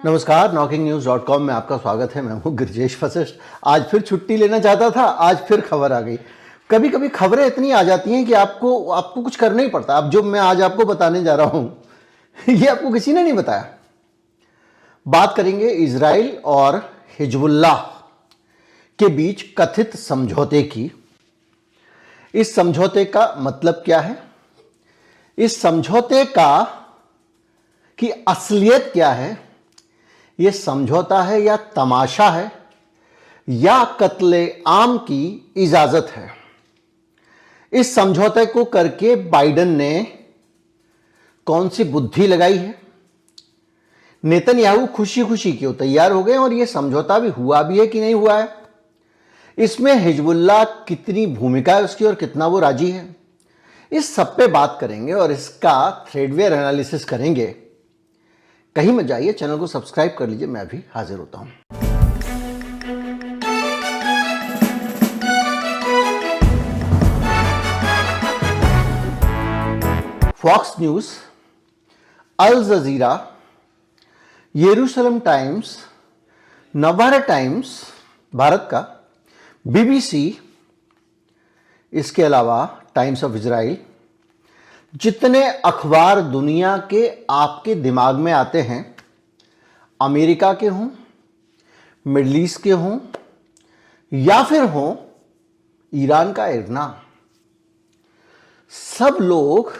नमस्कार, knocking-news.com में आपका स्वागत है। मैं हूं गिरजेश वशिष्ठ। आज फिर छुट्टी लेना चाहता था, आज फिर खबर आ गई। कभी कभी खबरें इतनी आ जाती हैं कि आपको कुछ करना ही पड़ता। अब जो मैं आज आपको बताने जा रहा हूं ये आपको किसी ने नहीं बताया। बात करेंगे इजराइल और हिजबुल्लाह के बीच कथित समझौते की। इस समझौते का मतलब क्या है, इस समझौते की असलियत क्या है, यह समझौता है या तमाशा है या कत्ले आम की इजाजत है। इस समझौते को करके बाइडेन ने कौन सी बुद्धि लगाई है। नेतन्याहू खुशी खुशी क्यों तैयार हो गए और यह समझौता भी हुआ भी है कि नहीं हुआ है। इसमें हिजबुल्लाह कितनी भूमिका है उसकी और कितना वो राजी है, इस सब पे बात करेंगे और इसका थ्रेडवेयर एनालिसिस करेंगे। कहीं मत जाइए, चैनल को सब्सक्राइब कर लीजिए, मैं भी हाजिर होता हूं। फॉक्स न्यूज, अल जजीरा, यरूशलेम टाइम्स, नवभारत टाइम्स भारत का, बीबीसी, इसके अलावा टाइम्स ऑफ इजराइल, जितने अखबार दुनिया के आपके दिमाग में आते हैं, अमेरिका के हों, मिडल ईस्ट के हों या फिर हों ईरान का इरना, सब लोग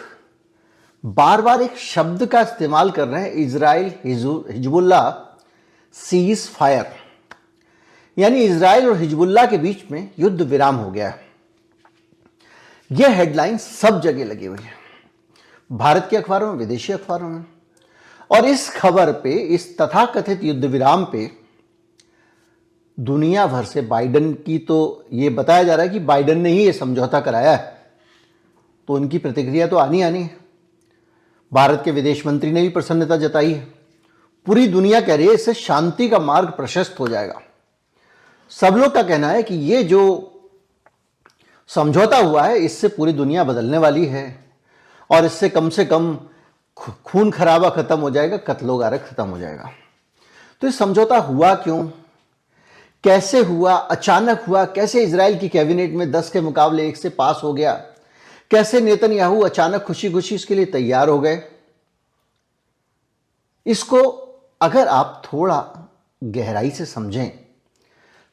बार बार एक शब्द का इस्तेमाल कर रहे हैं, इजराइल हिजबुल्लाह सीज फायर, यानी इजराइल और हिजबुल्लाह के बीच में युद्ध विराम हो गया है। यह हेडलाइन सब जगह लगी हुई है, भारत के अखबारों में, विदेशी अखबारों में। और इस खबर पे, इस तथाकथित युद्ध विराम पे दुनिया भर से बाइडेन की, तो यह बताया जा रहा है कि बाइडेन ने ही यह समझौता कराया है, तो उनकी प्रतिक्रिया तो आनी है। भारत के विदेश मंत्री ने भी प्रसन्नता जताई है। पूरी दुनिया कह रही है इससे शांति का मार्ग प्रशस्त हो जाएगा। सब लोग का कहना है कि यह जो समझौता हुआ है इससे पूरी दुनिया बदलने वाली है और इससे कम से कम खून खराबा खत्म हो जाएगा, कत्लो गारत खत्म हो जाएगा। तो ये समझौता हुआ क्यों, कैसे हुआ, अचानक हुआ, कैसे इजराइल की कैबिनेट में 10 के मुकाबले 1 से पास हो गया, कैसे नेतन्याहू अचानक खुशी खुशी इसके लिए तैयार हो गए। इसको अगर आप थोड़ा गहराई से समझें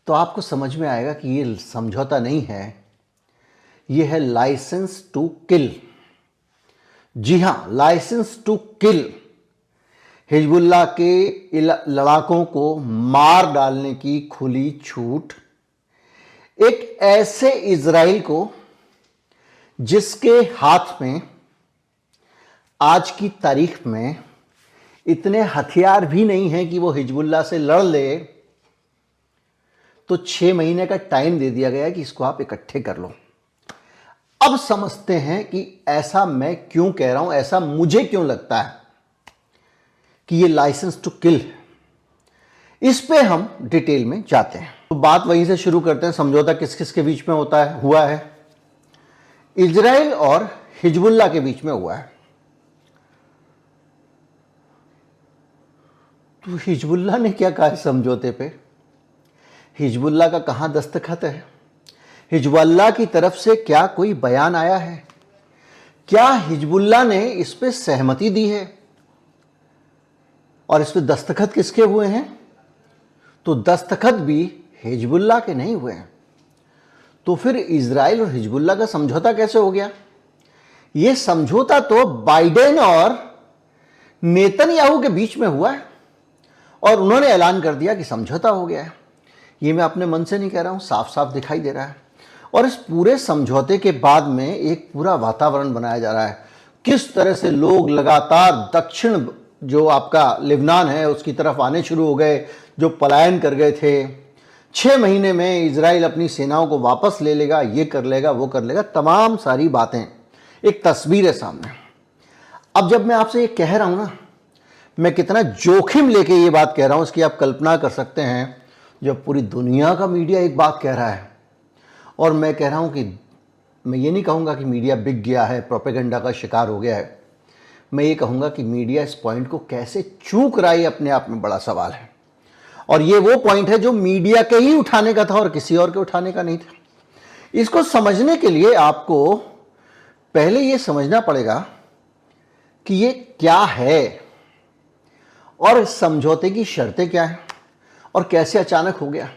तो आपको समझ में आएगा कि ये समझौता नहीं है, ये है लाइसेंस टू किल। जी हां, लाइसेंस टू किल। हिजबुल्लाह के लड़ाकों को मार डालने की खुली छूट एक ऐसे इजराइल को जिसके हाथ में आज की तारीख में इतने हथियार भी नहीं हैं कि वो हिजबुल्लाह से लड़ ले, तो 6 महीने का टाइम दे दिया गया है कि इसको आप इकट्ठे कर लो। अब समझते हैं कि ऐसा मैं क्यों कह रहा हूं, ऐसा मुझे क्यों लगता है कि ये लाइसेंस टू किल है। इस पे हम डिटेल में जाते हैं। तो बात वहीं से शुरू करते हैं। समझौता किस किस के बीच में हुआ है। इजराइल और हिजबुल्लाह के बीच में हुआ है। तो हिजबुल्लाह ने क्या कहा समझौते पे, हिजबुल्लाह का कहां दस्तखत है, हिजबुल्लाह की तरफ से क्या कोई बयान आया है, क्या हिजबुल्लाह ने इस पे सहमति दी है और इस पे दस्तखत किसके हुए हैं, तो दस्तखत भी हिजबुल्लाह के नहीं हुए हैं। तो फिर इजराइल और हिजबुल्लाह का समझौता कैसे हो गया। यह समझौता तो बाइडेन और नेतन्याहू के बीच में हुआ है और उन्होंने ऐलान कर दिया कि समझौता हो गया है। ये मैं अपने मन से नहीं कह रहा हूं, साफ साफ दिखाई दे रहा है। और इस पूरे समझौते के बाद में एक पूरा वातावरण बनाया जा रहा है, किस तरह से लोग लगातार दक्षिण जो आपका लिबनान है उसकी तरफ आने शुरू हो गए, जो पलायन कर गए थे। 6 महीने में इजराइल अपनी सेनाओं को वापस ले लेगा, ये कर लेगा, वो कर लेगा, तमाम सारी बातें, एक तस्वीर है सामने। अब जब मैं आपसे ये कह रहा हूं ना, मैं कितना जोखिम लेके ये बात कह रहा हूं, इसकी आप कल्पना कर सकते हैं। जब पूरी दुनिया का मीडिया एक बात कह रहा है और मैं कह रहा हूं कि मैं ये नहीं कहूंगा कि मीडिया बिक गया है, प्रोपेगेंडा का शिकार हो गया है, मैं ये कहूँगा कि मीडिया इस पॉइंट को कैसे चूक रहा है, अपने आप में बड़ा सवाल है। और ये वो पॉइंट है जो मीडिया के ही उठाने का था और किसी और के उठाने का नहीं था। इसको समझने के लिए आपको पहले ये समझना पड़ेगा कि ये क्या है और समझौते की शर्तें क्या हैं और कैसे अचानक हो गया।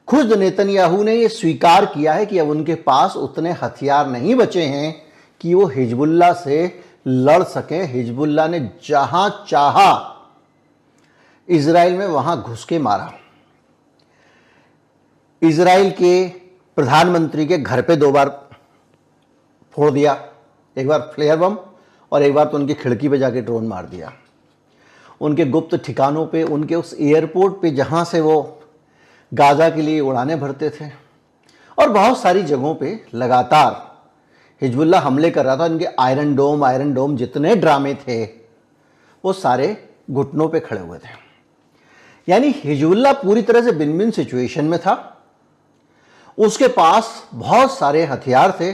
खुद नेतन्याहू ने यह स्वीकार किया है कि अब उनके पास उतने हथियार नहीं बचे हैं कि वो हिजबुल्लाह से लड़ सकें। हिजबुल्लाह ने जहां चाहा इजराइल में वहां घुस के मारा। इजराइल के प्रधानमंत्री के घर पे 2 बार फोड़ दिया, एक बार फ्लेयर बम और एक बार तो उनकी खिड़की पे जाके ड्रोन मार दिया। उनके गुप्त ठिकानों पे, उनके उस एयरपोर्ट पे जहां से वो गाजा के लिए उड़ानें भरते थे और बहुत सारी जगहों पे लगातार हिजबुल्लाह हमले कर रहा था। इनके आयरन डोम जितने ड्रामे थे वो सारे घुटनों पे खड़े हुए थे। यानी हिजबुल्लाह पूरी तरह से बिन बिन सिचुएशन में था। उसके पास बहुत सारे हथियार थे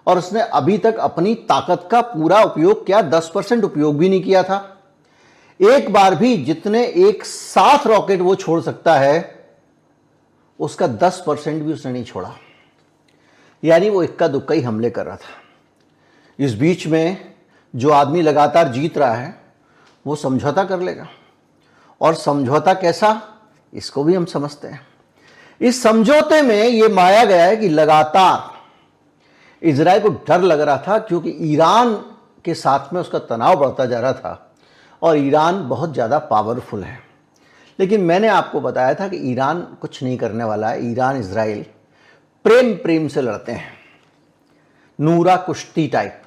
और उसने अभी तक अपनी ताकत का पूरा उपयोग किया, 10% उपयोग भी नहीं किया था। एक बार भी जितने एक साथ रॉकेट वो छोड़ सकता है उसका 10% भी उसने नहीं छोड़ा। यानी वो इक्का दुक्का ही हमले कर रहा था। इस बीच में जो आदमी लगातार जीत रहा है वो समझौता कर लेगा, और समझौता कैसा, इसको भी हम समझते हैं। इस समझौते में ये माया गया है कि लगातार इजराइल को डर लग रहा था क्योंकि ईरान के साथ में उसका तनाव बढ़ता जा रहा था और ईरान बहुत ज़्यादा पावरफुल है। लेकिन मैंने आपको बताया था कि ईरान कुछ नहीं करने वाला है। ईरान इजराइल प्रेम से लड़ते हैं, नूरा कुश्ती टाइप।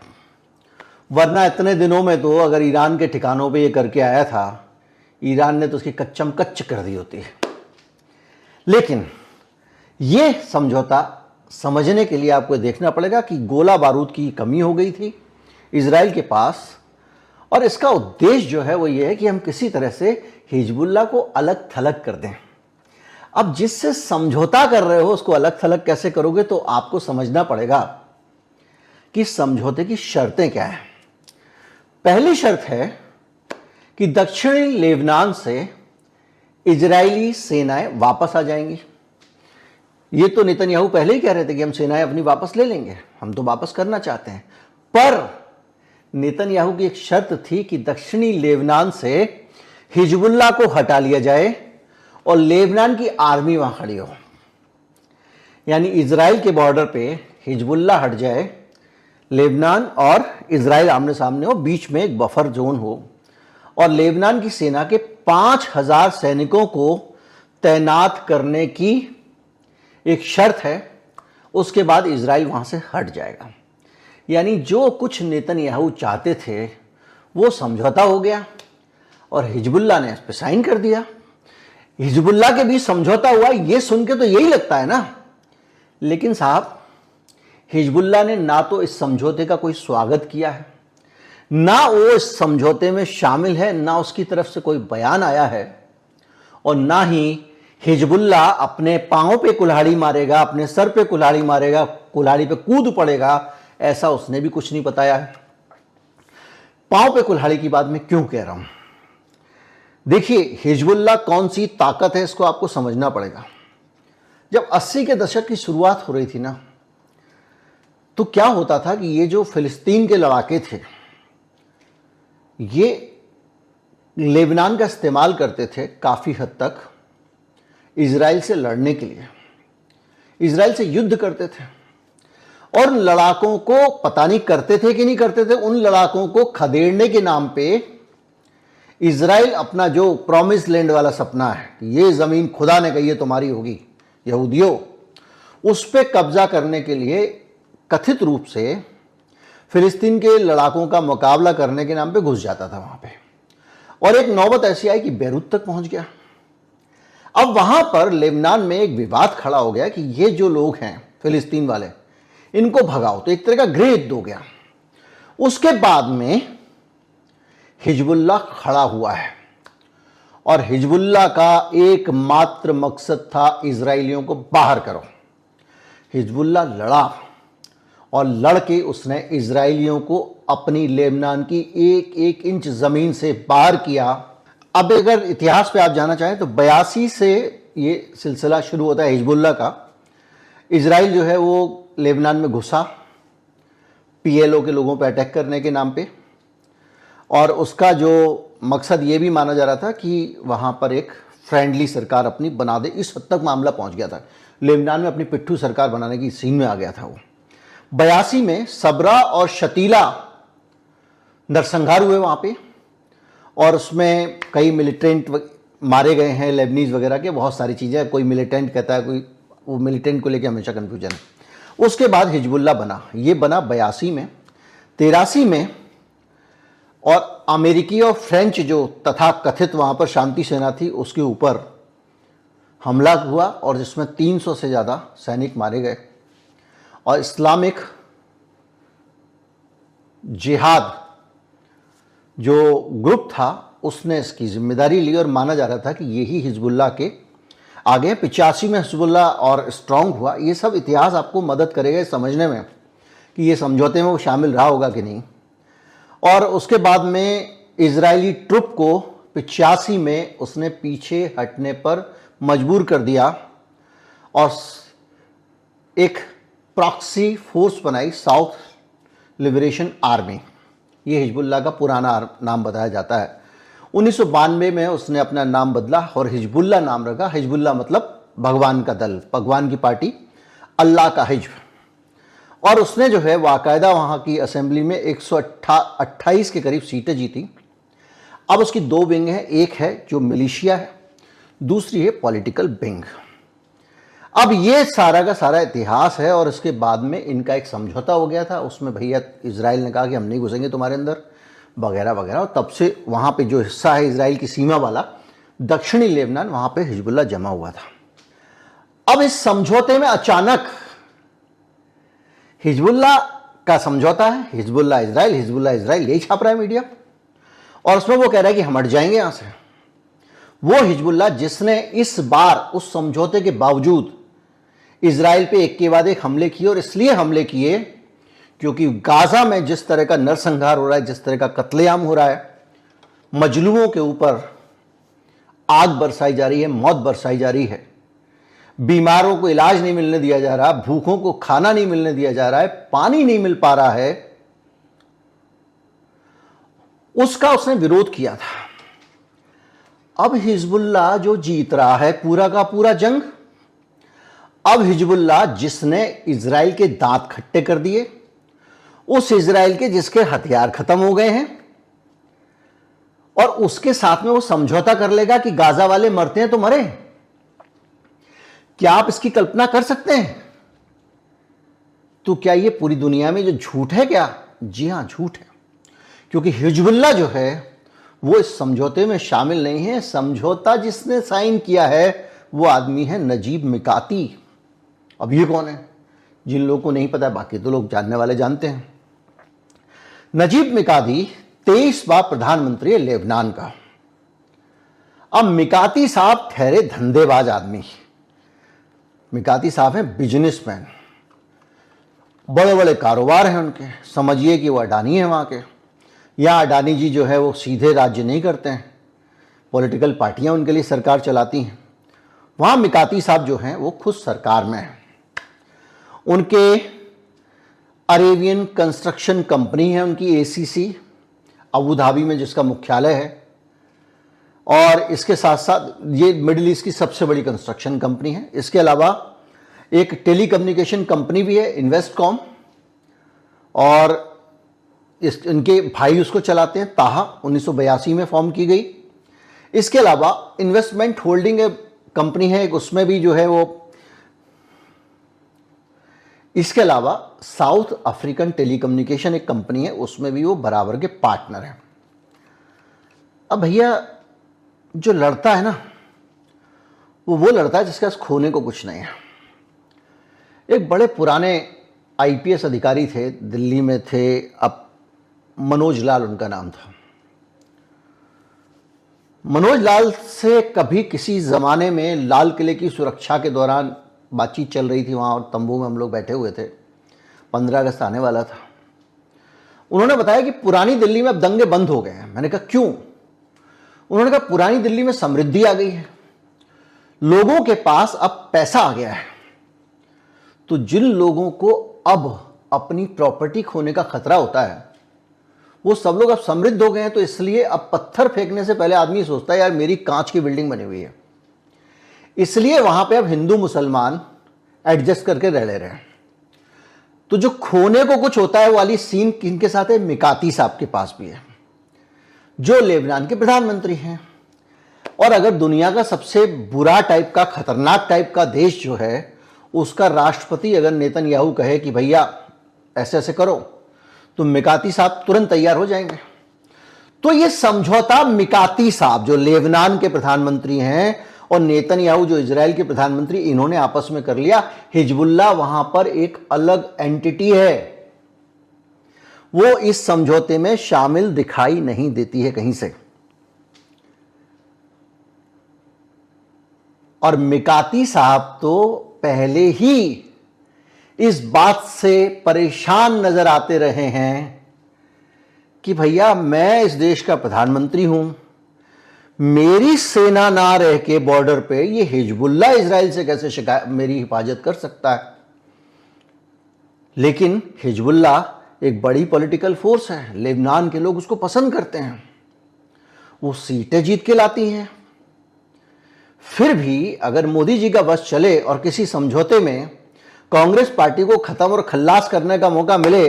वरना इतने दिनों में तो अगर ईरान के ठिकानों पे ये करके आया था, ईरान ने तो उसकी कच्चम कच्च कर दी होती है। लेकिन ये समझौता समझने के लिए आपको देखना पड़ेगा कि गोला बारूद की कमी हो गई थी इजराइल के पास, और इसका उद्देश्य जो है वो ये है कि हम किसी तरह से हिजबुल्लाह को अलग थलग कर दें। अब जिससे समझौता कर रहे हो उसको अलग थलग कैसे करोगे, तो आपको समझना पड़ेगा कि समझौते की शर्तें क्या हैं। पहली शर्त है कि दक्षिणी लेबनान से इजरायली सेनाएं वापस आ जाएंगी। ये तो नेतन्याहू पहले ही कह रहे थे कि हम सेनाएं अपनी वापस ले लेंगे, हम तो वापस करना चाहते हैं। पर नेतन्याहू की एक शर्त थी कि दक्षिणी लेबनान से हिजबुल्लाह को हटा लिया जाए और लेबनान की आर्मी वहां खड़ी हो। यानी इजराइल के बॉर्डर पे हिजबुल्लाह हट जाए, लेबनान और इजराइल आमने सामने हो, बीच में एक बफर जोन हो, और लेबनान की सेना के 5000 सैनिकों को तैनात करने की एक शर्त है। उसके बाद इजराइल वहां से हट जाएगा। यानी जो कुछ नेतन्याहू चाहते थे वो समझौता हो गया और हिजबुल्लाह ने इस पर साइन कर दिया। हिजबुल्लाह के बीच समझौता हुआ, ये सुन के तो यही लगता है ना। लेकिन साहब, हिजबुल्लाह ने ना तो इस समझौते का कोई स्वागत किया है, ना वो इस समझौते में शामिल है, ना उसकी तरफ से कोई बयान आया है, और ना ही हिजबुल्लाह अपने पांव पे कुल्हाड़ी मारेगा, अपने सर पे कुल्हाड़ी मारेगा, कुल्हाड़ी पे कूद पड़ेगा, ऐसा उसने भी कुछ नहीं बताया है। पांव पे कुल्हाड़ी की बात मैं क्यों कह रहा हूं, देखिए हिजबुल्लाह कौन सी ताकत है इसको आपको समझना पड़ेगा। जब 80 के दशक की शुरुआत हो रही थी ना, तो क्या होता था कि ये जो फिलिस्तीन के लड़ाके थे ये लेबनान का इस्तेमाल करते थे काफ़ी हद तक इजराइल से लड़ने के लिए, इजराइल से युद्ध करते थे। और लड़ाकों को पता नहीं करते थे कि नहीं करते थे, उन लड़ाकों को खदेड़ने के नाम पे इजराइल अपना जो प्रॉमिस लैंड वाला सपना है, ये ज़मीन खुदा ने कही है तुम्हारी होगी यहूदियों, उस पर कब्जा करने के लिए कथित रूप से फिलिस्तीन के लड़ाकों का मुकाबला करने के नाम पे घुस जाता था वहाँ पे। और एक नौबत ऐसी आई कि बेरूत तक पहुँच गया। अब वहाँ पर लेबनान में एक विवाद खड़ा हो गया कि ये जो लोग हैं फिलिस्तीन वाले, इनको भगाओ, तो एक तरह का गृह युद्ध हो गया। उसके बाद में हिजबुल्लाह खड़ा हुआ है और हिजबुल्लाह का एकमात्र मकसद था इजराइलियों को बाहर करो। हिजबुल्लाह लड़ा और लड़ के उसने इजरायलियों को अपनी लेबनान की एक एक इंच ज़मीन से बाहर किया। अब अगर इतिहास पे आप जाना चाहें तो 82 से ये सिलसिला शुरू होता है हिजबुल्लाह का। इजराइल जो है वो लेबनान में घुसा पीएलओ के लोगों पर अटैक करने के नाम पे, और उसका जो मकसद ये भी माना जा रहा था कि वहाँ पर एक फ्रेंडली सरकार अपनी बना दे। इस हद तक मामला पहुँच गया था, लेबनान में अपनी पिट्ठू सरकार बनाने की सीन में आ गया था वो। 82 में सबरा और शतीला नरसंहार हुए वहाँ पे, और उसमें कई मिलिटेंट मारे गए हैं, लेबनीज वगैरह के, बहुत सारी चीज़ें। कोई मिलिटेंट कहता है, कोई वो मिलिटेंट को लेकर हमेशा कन्फ्यूजन है। उसके बाद हिजबुल्लाह बना, ये बना 82 में। 83 में और अमेरिकी और फ्रेंच जो तथा कथित वहाँ पर शांति सेना थी उसके ऊपर हमला हुआ, और जिसमें 300 से ज़्यादा सैनिक मारे गए। और इस्लामिक जिहाद जो ग्रुप था उसने इसकी जिम्मेदारी ली, और माना जा रहा था कि यही हिजबुल्लाह के आगे 85 में हिजबुल्लाह और स्ट्रांग हुआ। ये सब इतिहास आपको मदद करेगा समझने में कि ये समझौते में वो शामिल रहा होगा कि नहीं। और उसके बाद में इजरायली ट्रुप को 85 में उसने पीछे हटने पर मजबूर कर दिया, और एक प्रॉक्सी फोर्स बनाई, साउथ लिबरेशन आर्मी। ये हिजबुल्लाह का पुराना नाम बताया जाता है। 1992 में उसने अपना नाम बदला और हिजबुल्लाह नाम रखा। हिजबुल्लाह मतलब भगवान का दल, भगवान की पार्टी, अल्लाह का हिज्ब। और उसने जो है बाकायदा वहाँ की असेंबली में 128 के करीब सीटें जीती। अब उसकी दो विंग हैं, एक है जो मिलिशिया है, दूसरी है पॉलिटिकल विंग। अब ये सारा का सारा इतिहास है, और इसके बाद में इनका एक समझौता हो गया था। उसमें भैया इजराइल ने कहा कि हम नहीं घुसेंगे तुम्हारे अंदर वगैरह वगैरह, और तब से वहाँ पे जो हिस्सा है इजराइल की सीमा वाला दक्षिणी लेबनान, वहाँ पे हिजबुल्लाह जमा हुआ था। अब इस समझौते में अचानक हिजबुल्लाह का समझौता है, हिजबुल्लाह इजराइल यही छाप रहा है मीडिया, और उसमें वो कह रहा है कि हम हट जाएंगे यहाँ से। वो हिजबुल्लाह जिसने इस बार उस समझौते के बावजूद इजराइल पे एक के बाद एक हमले किए, और इसलिए हमले किए क्योंकि गाजा में जिस तरह का नरसंहार हो रहा है, जिस तरह का कत्लेआम हो रहा है, मजलूमों के ऊपर आग बरसाई जा रही है, मौत बरसाई जा रही है, बीमारों को इलाज नहीं मिलने दिया जा रहा, भूखों को खाना नहीं मिलने दिया जा रहा है, पानी नहीं मिल पा रहा है, उसका उसने विरोध किया था। अब हिजबुल्लाह जो जीत रहा है पूरा का पूरा जंग, अब हिजबुल्लाह जिसने इजराइल के दांत खट्टे कर दिए, उस इजराइल के जिसके हथियार खत्म हो गए हैं, और उसके साथ में वो समझौता कर लेगा कि गाजा वाले मरते हैं तो मरे। क्या आप इसकी कल्पना कर सकते हैं? तो क्या ये पूरी दुनिया में जो झूठ है क्या? जी हां, झूठ है। क्योंकि हिजबुल्लाह जो है वो इस समझौते में शामिल नहीं है। समझौता जिसने साइन किया है वो आदमी है नजीब मिकाती। अब ये कौन है? जिन लोगों को नहीं पता, बाकी तो लोग जानने वाले जानते हैं। नजीब मिकाती 23 बार प्रधानमंत्री है लेबनान का। अब मिकाती साहब ठहरे धंधेबाज आदमी। मिकाती साहब हैं बिजनेसमैन, बड़े बड़े कारोबार हैं उनके। समझिए कि वो अडानी है वहाँ के। यहाँ अडानी जी जो है वो सीधे राज्य नहीं करते हैं, पॉलिटिकल पार्टियाँ उनके लिए सरकार चलाती हैं। वहाँ मिकाती साहब जो हैं वो खुद सरकार में हैं। उनके अरेबियन कंस्ट्रक्शन कंपनी है उनकी, एसीसी, अबू धाबी में जिसका मुख्यालय है, और इसके साथ साथ ये मिडिल ईस्ट की सबसे बड़ी कंस्ट्रक्शन कंपनी है। इसके अलावा एक टेलीकम्युनिकेशन कंपनी भी है, इन्वेस्टकॉम, और इनके भाई उसको चलाते हैं। ताहा 1982 में फॉर्म की गई। इसके अलावा इन्वेस्टमेंट होल्डिंग कंपनी है एक, उसमें भी जो है वो। इसके अलावा साउथ अफ्रीकन टेलीकम्युनिकेशन एक कंपनी है, उसमें भी वो बराबर के पार्टनर हैं। अब भैया जो लड़ता है ना, वो लड़ता है जिसके पास खोने को कुछ नहीं है। एक बड़े पुराने आईपीएस अधिकारी थे, दिल्ली में थे, अब मनोज लाल उनका नाम था। मनोज लाल से कभी किसी ज़माने में लाल किले की सुरक्षा के दौरान बातचीत चल रही थी वहाँ, और तंबू में हम लोग बैठे हुए थे। 15 अगस्त आने वाला था। उन्होंने बताया कि पुरानी दिल्ली में अब दंगे बंद हो गए हैं। मैंने कहा क्यों? उन्होंने कहा पुरानी दिल्ली में समृद्धि आ गई है, लोगों के पास अब पैसा आ गया है। तो जिन लोगों को अब अपनी प्रॉपर्टी खोने का खतरा होता है वो सब लोग अब समृद्ध हो गए हैं। तो इसलिए अब पत्थर फेंकने से पहले आदमी सोचता है यार मेरी कांच की बिल्डिंग बनी हुई है, इसलिए वहां पे अब हिंदू मुसलमान एडजस्ट करके रह ले रहे हैं। तो जो खोने को कुछ होता है वो वाली सीन किनके साथ है? मिकाती साहब के पास भी है, जो लेबनान के प्रधानमंत्री हैं। और अगर दुनिया का सबसे बुरा टाइप का, खतरनाक टाइप का देश जो है, उसका राष्ट्रपति अगर नेतन्याहू कहे कि भैया ऐसे ऐसे करो, तो मिकाती साहब तुरंत तैयार हो जाएंगे। तो ये समझौता मिकाती साहब जो लेबनान के प्रधानमंत्री हैं और नेतन्याहू जो इजराइल के प्रधानमंत्री, इन्होंने आपस में कर लिया। हिजबुल्लाह वहां पर एक अलग एंटिटी है, वो इस समझौते में शामिल दिखाई नहीं देती है कहीं से। और मिकाती साहब तो पहले ही इस बात से परेशान नजर आते रहे हैं कि भैया मैं इस देश का प्रधानमंत्री हूं, मेरी सेना ना रह के बॉर्डर पे ये हिजबुल्लाह इजराइल से कैसे शिकायत मेरी हिफाजत कर सकता है। लेकिन हिजबुल्लाह एक बड़ी पॉलिटिकल फोर्स है, लेबनान के लोग उसको पसंद करते हैं, वो सीटें जीत के लाती हैं। फिर भी अगर मोदी जी का बस चले और किसी समझौते में कांग्रेस पार्टी को खत्म और खल्लास करने का मौका मिले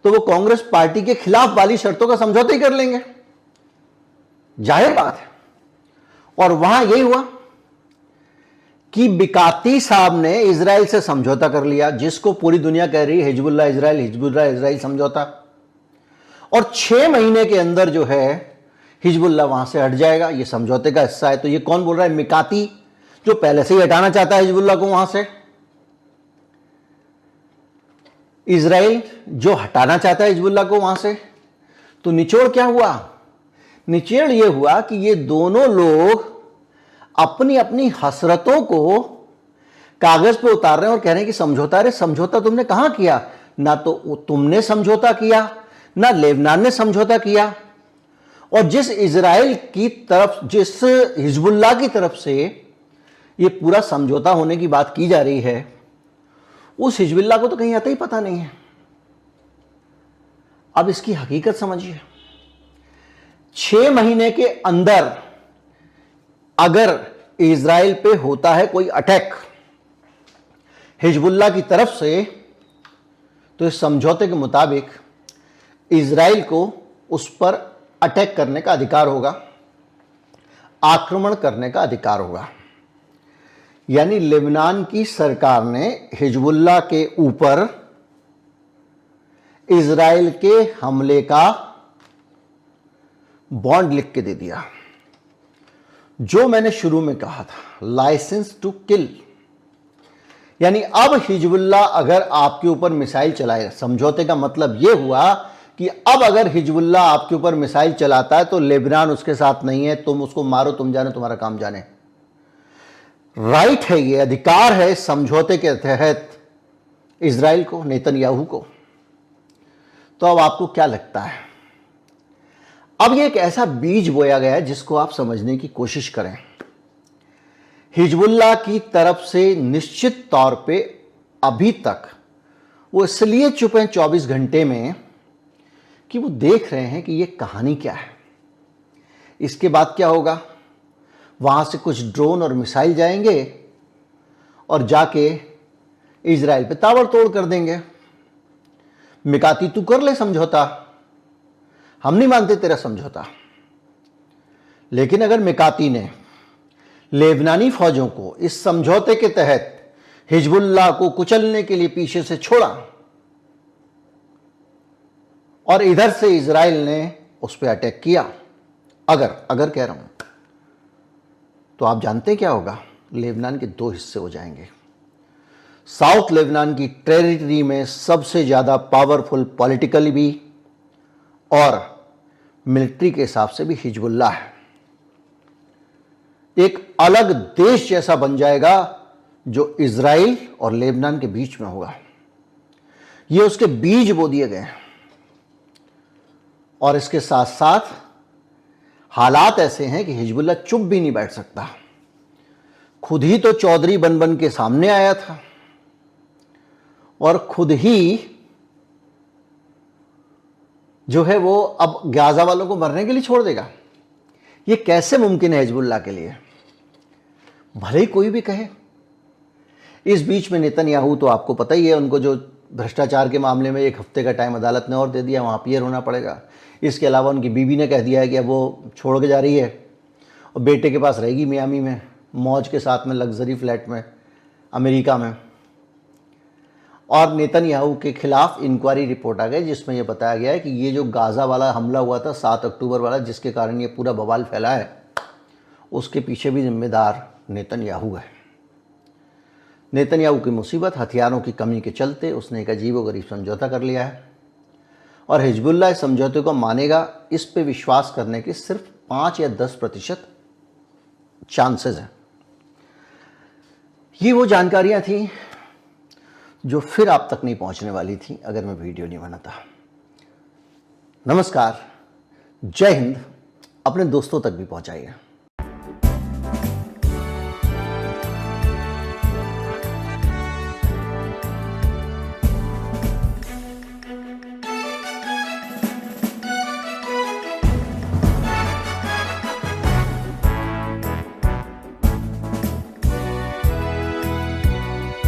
तो वो कांग्रेस पार्टी के खिलाफ वाली शर्तों का समझौता ही कर लेंगे, जाहिर बात है। और वहां यही हुआ कि मिकाती साहब ने इजराइल से समझौता कर लिया, जिसको पूरी दुनिया कह रही है हिजबुल्लाह इजराइल, हिजबुल्लाह इजराइल समझौता। और 6 महीने के अंदर जो है हिजबुल्लाह वहां से हट जाएगा, ये समझौते का हिस्सा है। तो ये कौन बोल रहा है? मिकाती, जो पहले से ही हटाना चाहता है हिजबुल्लाह को वहां से। इजराइल जो हटाना चाहता है हिजबुल्लाह को वहां से। तो निचोड़ क्या हुआ? निचोड़ यह हुआ कि ये दोनों लोग अपनी अपनी हसरतों को कागज पे उतार रहे हैं और कह रहे हैं कि समझौता। अरे समझौता तुमने कहां किया? ना तो तुमने समझौता किया, ना लेबनान ने समझौता किया। और जिस इजराइल की तरफ, जिस हिजबुल्लाह की तरफ से ये पूरा समझौता होने की बात की जा रही है, उस हिजबुल्लाह को तो कहीं आता ही पता नहीं है। अब इसकी हकीकत समझिए, 6 महीने के अंदर अगर इजराइल पे होता है कोई अटैक हिजबुल्लाह की तरफ से, तो इस समझौते के मुताबिक इजराइल को उस पर अटैक करने का अधिकार होगा, आक्रमण करने का अधिकार होगा। यानी लेबनान की सरकार ने हिजबुल्लाह के ऊपर इजराइल के हमले का बॉन्ड लिख के दे दिया। जो मैंने शुरू में कहा था, लाइसेंस टू किल। यानी अब हिजबुल्लाह अगर आपके ऊपर मिसाइल चलाए, समझौते का मतलब यह हुआ कि अब अगर हिजबुल्लाह आपके ऊपर मिसाइल चलाता है तो लेबनान उसके साथ नहीं है, तुम उसको मारो, तुम जाने, तुम्हारा काम जाने। राइट है, ये अधिकार है समझौते के तहत इजराइल को, नेतन्याहू को। तो अब आपको क्या लगता है? अब ये एक ऐसा बीज बोया गया है जिसको आप समझने की कोशिश करें। हिजबुल्लाह की तरफ से निश्चित तौर पे अभी तक वो इसलिए चुप हैं 24 घंटे में कि वो देख रहे हैं कि ये कहानी क्या है, इसके बाद क्या होगा। वहां से कुछ ड्रोन और मिसाइल जाएंगे और जाके इजराइल पे ताबड़तोड़ कर देंगे। मिकाती तू कर ले समझौता, हम नहीं मानते तेरा समझौता। लेकिन अगर मिकाती ने लेबनानी फौजों को इस समझौते के तहत हिजबुल्लाह को कुचलने के लिए पीछे से छोड़ा और इधर से इजराइल ने उस पर अटैक किया, अगर कह रहा हूं, तो आप जानते क्या होगा? लेबनान के 2 हिस्से हो जाएंगे। साउथ लेबनान की टेरिटरी में सबसे ज्यादा पावरफुल पॉलिटिकली भी और मिलिट्री के हिसाब से भी हिजबुल्लाह है। एक अलग देश जैसा बन जाएगा जो इजराइल और लेबनान के बीच में होगा। ये उसके बीज बो दिए गए। और इसके साथ साथ हालात ऐसे हैं कि हिजबुल्लाह चुप भी नहीं बैठ सकता। खुद ही तो चौधरी बन बन के सामने आया था और खुद ही जो है वो अब गाजा वालों को मरने के लिए छोड़ देगा। ये कैसे मुमकिन है हिजबुल्लाह के लिए? भले ही कोई भी कहे। इस बीच में नेतन्याहू तो आपको पता ही है, उनको जो भ्रष्टाचार के मामले में 1 हफ्ते का टाइम अदालत ने और दे दिया, वहाँ अपीयर होना पड़ेगा। इसके अलावा उनकी बीवी ने कह दिया है कि अब वो छोड़ के जा रही है और बेटे के पास रहेगी मियामी में, मौज के साथ में, लग्जरी फ्लैट में अमेरिका में। और नेतन्याहू के खिलाफ इंक्वायरी रिपोर्ट आ गई जिसमें यह बताया गया है कि ये जो गाज़ा वाला हमला हुआ था 7 अक्टूबर वाला, जिसके कारण ये पूरा बवाल फैला है, उसके पीछे भी जिम्मेदार नेतन्याहू है। नेतन्याहू की मुसीबत हथियारों की कमी के चलते उसने एक अजीबोगरीब समझौता कर लिया है और हिजबुल्लाह इस समझौते को मानेगा, इस पे विश्वास करने के सिर्फ 5 या 10% चांसेस हैं। ये वो जानकारियां थी जो फिर आप तक नहीं पहुंचने वाली थी अगर मैं वीडियो नहीं बनाता। नमस्कार, जय हिंद। अपने दोस्तों तक भी पहुंचाइए।